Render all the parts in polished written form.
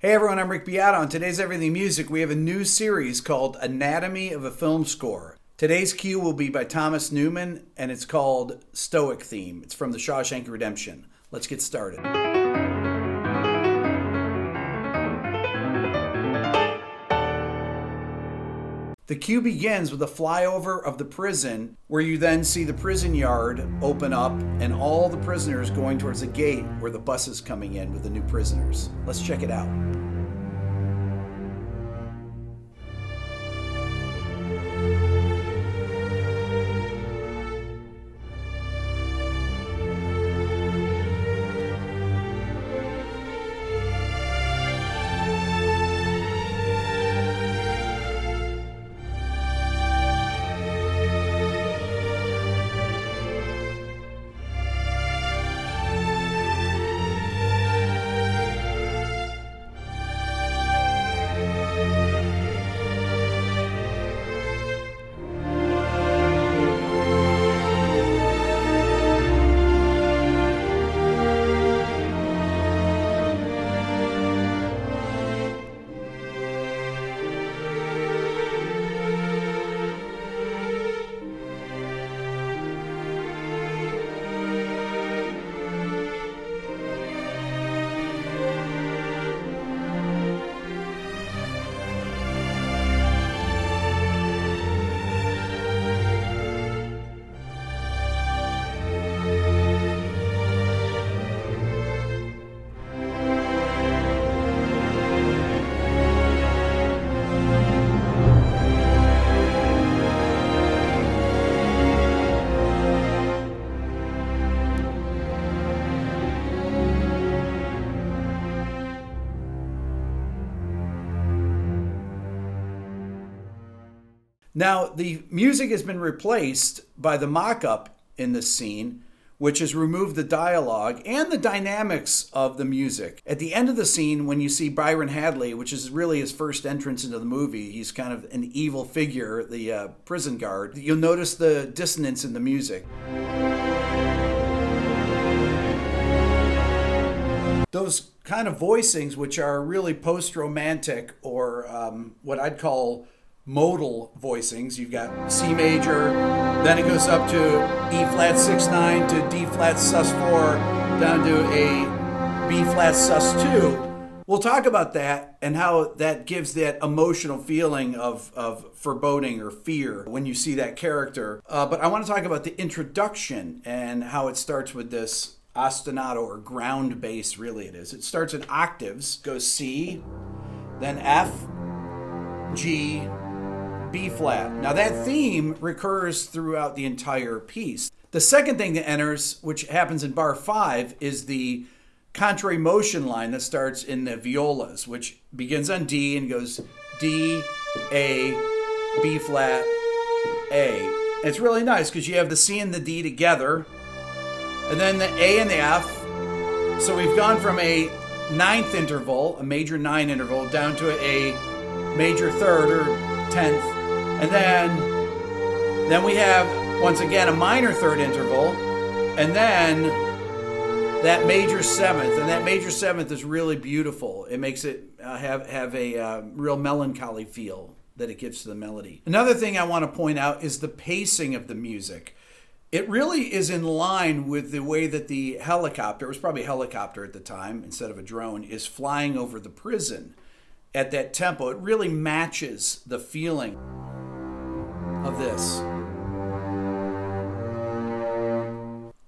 Hey everyone, I'm Rick Beato. On today's Everything Music, we have a new series called Anatomy of a Film Score. Today's cue will be by Thomas Newman, and it's called Stoic Theme. It's from the Shawshank Redemption. Let's get started. The cue begins with a flyover of the prison, where you then see the prison yard open up and all the prisoners going towards the gate where the bus is coming in with the new prisoners. Let's check it out. Now, the music has been replaced by the mock-up in this scene, which has removed the dialogue and the dynamics of the music. At the end of the scene, when you see Byron Hadley, which is really his first entrance into the movie, he's kind of an evil figure, the prison guard, you'll notice the dissonance in the music. Those kind of voicings, which are really post-romantic or what I'd call modal voicings. You've got C major, then it goes up to E flat 6/9 to D flat sus4 down to a B flat sus2. We'll talk about that and how that gives that emotional feeling of foreboding or fear when you see that character. But I want to talk about the introduction and how it starts with this ostinato or ground bass, really it is. It starts in octaves, goes C, then F, G, B flat. Now that theme recurs throughout the entire piece. The second thing that enters, which happens in bar 5, is the contrary motion line that starts in the violas, which begins on D and goes D, A, B flat, A. And it's really nice because you have the C and the D together, and then the A and the F. So we've gone from a ninth interval, a major 9 interval, down to a major third or 10th. And then we have, once again, a minor third interval, and then that major 7th. And that major 7th is really beautiful. It makes it have a real melancholy feel that it gives to the melody. Another thing I want to point out is the pacing of the music. It really is in line with the way that the helicopter, it was probably a helicopter at the time instead of a drone, is flying over the prison at that tempo. It really matches the feeling of this.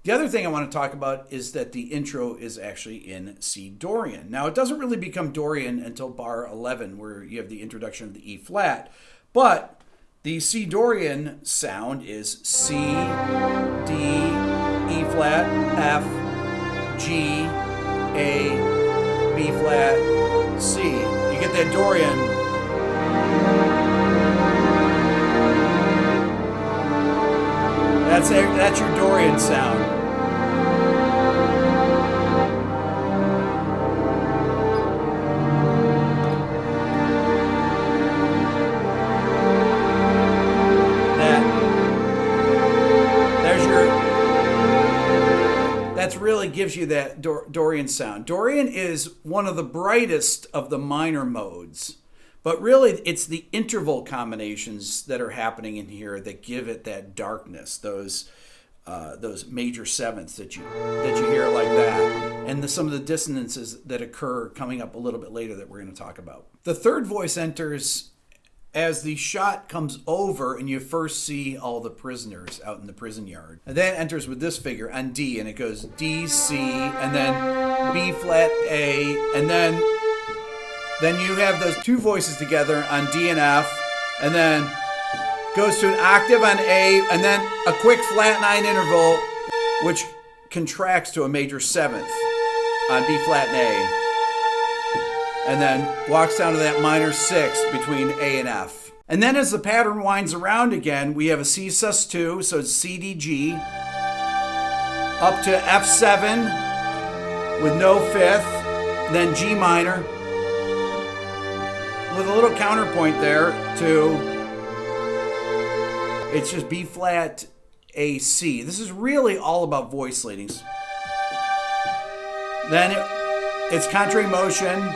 The other thing I want to talk about is that the intro is actually in C Dorian. Now, it doesn't really become Dorian until bar 11, where you have the introduction of the E flat, but the C Dorian sound is C, D, E flat, F, G, A, B flat, C. You get that Dorian. That's your Dorian sound. gives you that Dorian sound. Dorian is one of the brightest of the minor modes, but really it's the interval combinations that are happening in here that give it that darkness, those major sevenths that you hear like that, and some of the dissonances that occur coming up a little bit later that we're going to talk about. The third voice enters as the shot comes over and you first see all the prisoners out in the prison yard. And then it enters with this figure on D, and it goes D, C, and then B flat, A, and then you have those two voices together on D and F, and then goes to an octave on A, and then a quick flat 9 interval, which contracts to a major seventh on B flat and A. And then walks down to that minor 6 between A and F. And then as the pattern winds around again, we have a C sus2, so it's C, D, G, up to F7 with no fifth, then G minor, with a little counterpoint there to, it's just B flat, A, C. This is really all about voice leadings. Then it's contrary motion.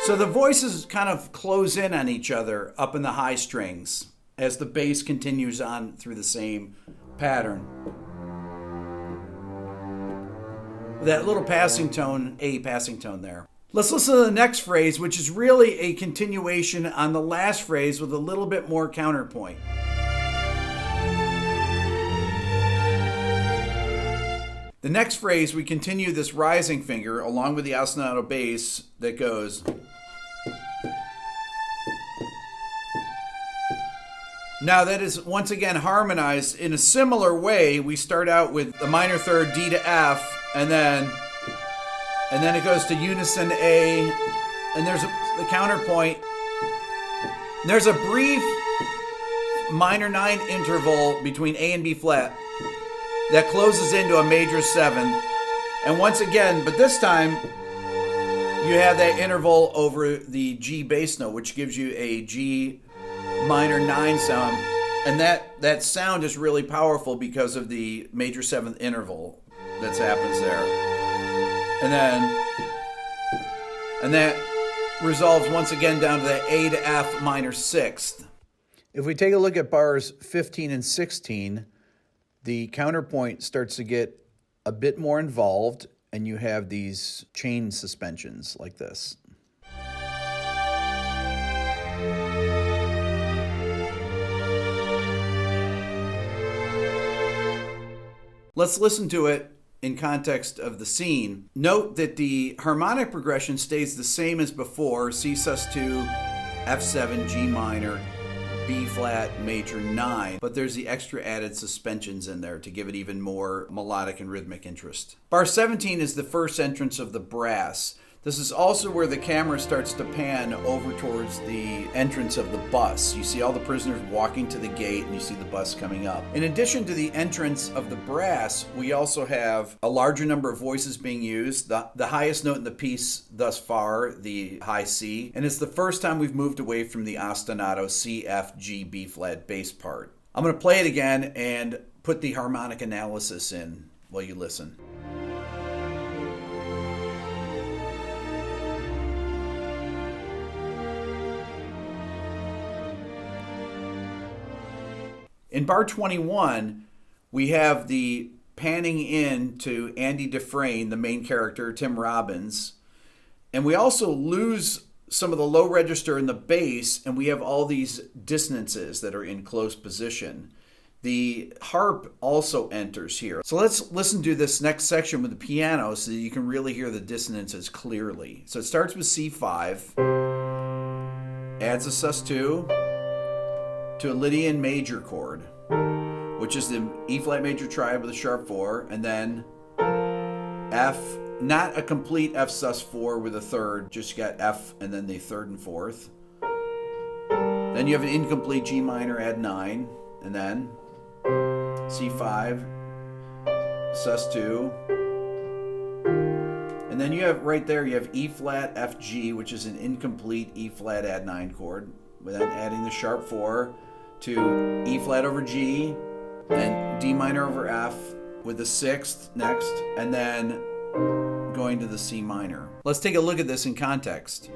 So the voices kind of close in on each other up in the high strings as the bass continues on through the same pattern. That little passing tone, A passing tone there. Let's listen to the next phrase, which is really a continuation on the last phrase with a little bit more counterpoint. The next phrase, we continue this rising finger along with the ostinato bass that goes. Now that is once again harmonized in a similar way. We start out with the minor third D to F, and then it goes to unison A, and there's the counterpoint. There's a brief minor 9 interval between A and B flat that closes into a major 7. And once again, but this time you have that interval over the G bass note, which gives you a G minor 9 sound. And that sound is really powerful because of the major 7th interval that happens there. And that resolves once again down to that A to F minor 6th. If we take a look at bars 15 and 16, the counterpoint starts to get a bit more involved, and you have these chain suspensions like this. Let's listen to it in context of the scene. Note that the harmonic progression stays the same as before, C sus2, F7, G minor, B flat, major 9, but there's the extra added suspensions in there to give it even more melodic and rhythmic interest. Bar 17 is the first entrance of the brass. This is also where the camera starts to pan over towards the entrance of the bus. You see all the prisoners walking to the gate, and you see the bus coming up. In addition to the entrance of the brass, we also have a larger number of voices being used. The highest note in the piece thus far, the high C, and it's the first time we've moved away from the ostinato C, F, G, B flat bass part. I'm going to play it again and put the harmonic analysis in while you listen. In bar 21, we have the panning in to Andy Dufresne, the main character, Tim Robbins. And we also lose some of the low register in the bass, and we have all these dissonances that are in close position. The harp also enters here. So let's listen to this next section with the piano so that you can really hear the dissonances clearly. So it starts with C5, adds a sus2, to a Lydian major chord, which is the E flat major triad with a sharp 4, and then F, not a complete F sus4 with a third, just got F and then the third and fourth. Then you have an incomplete G minor, add 9, and then C5, sus2, and then you have right there, you have E flat F G, which is an incomplete E flat add 9 chord, with then adding the sharp 4 to E flat over G, and D minor over F with the sixth next, and then going to the C minor. Let's take a look at this in context.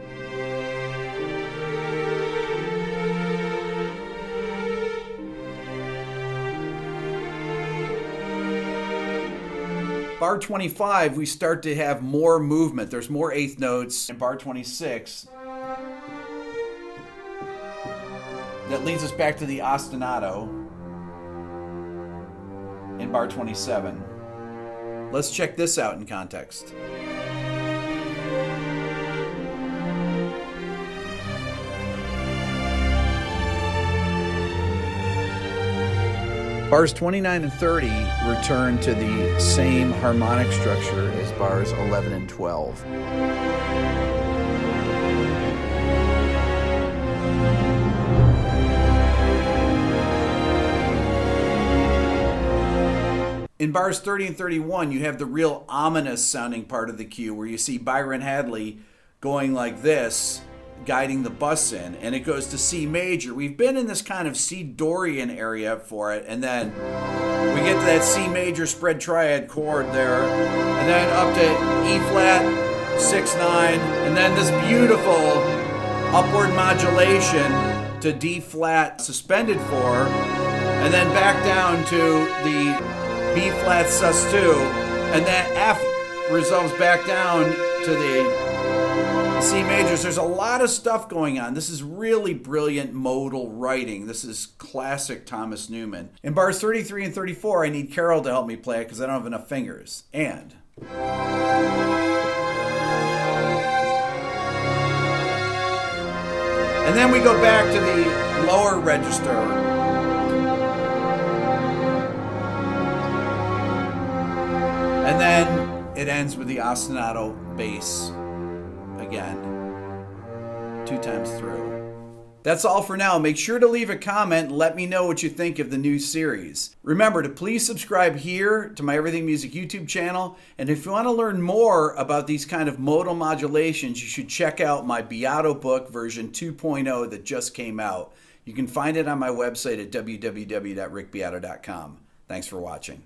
Bar 25, we start to have more movement. There's more eighth notes. In bar 26, that leads us back to the ostinato in bar 27. Let's check this out in context. Bars 29 and 30 return to the same harmonic structure as bars 11 and 12. In bars 30 and 31, you have the real ominous sounding part of the cue where you see Byron Hadley going like this, guiding the bus in, and it goes to C major. We've been in this kind of C Dorian area for it, and then we get to that C major spread triad chord there, and then up to E flat, 6-9, and then this beautiful upward modulation to D flat suspended 4, and then back down to the B flat sus2, and then F resolves back down to the C majors. There's a lot of stuff going on. This is really brilliant modal writing. This is classic Thomas Newman. In bars 33 and 34, I need Carol to help me play it because I don't have enough fingers. And then we go back to the lower register. And then it ends with the ostinato bass again, 2 times through. That's all for now. Make sure to leave a comment and let me know what you think of the new series. Remember to please subscribe here to my Everything Music YouTube channel. And if you want to learn more about these kind of modal modulations, you should check out my Beato book version 2.0 that just came out. You can find it on my website at www.rickbeato.com. Thanks for watching.